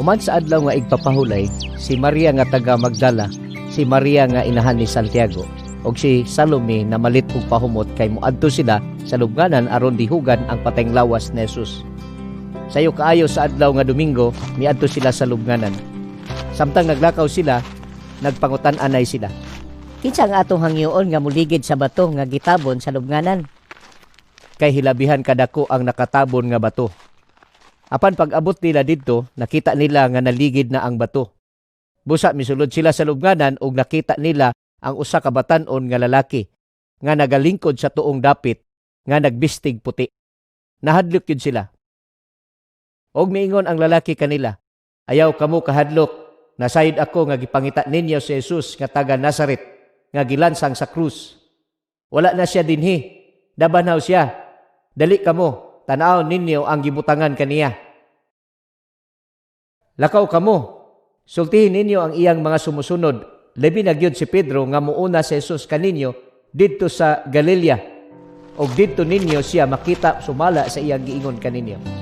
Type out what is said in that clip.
Human sa adlaw nga igpapahulay, si Maria nga taga Magdala, si Maria nga inahan ni Santiago, og si Salome na malit og pahumot kay moadto sila sa lubnganan aron dihugan ang patayng lawas ni Jesus. Sayo kaayo sa adlaw nga Domingo, miadto sila sa lubnganan. Samtang naglakaw sila, nagpangutan-anay sila. Kinsa ang atong hangyoon nga muligid sa bato nga gitabon sa lubnganan? Kay hilabihan kadako ang nakatabon nga bato. Apan pag-abot nila didto, nakita nila nga naligid na ang bato. Busa misulod sila sa lubnganan ug nakita nila ang usa ka batan-on nga lalaki nga nagalingkod sa tuong dapit nga nagbistig puti. Nahadlok yun sila. Og miingon ang lalaki kanila, "Ayaw kamo kahadlok, nasayod ako nga gipangita ninyo si Jesus nga taga Nazaret nga gilansang sa krus. Wala na siya dinhi, dabanaw siya. Dali kamo, tanaw ninyo ang gibutangan kaniya. Lakaw kamo, sultihin ninyo ang iyang mga sumusunod, labi na gyud si Pedro nga muuna si Jesus kaninyo didto sa Galilea, og didto ninyo siya makita sumala sa iyang giingon kaninyo."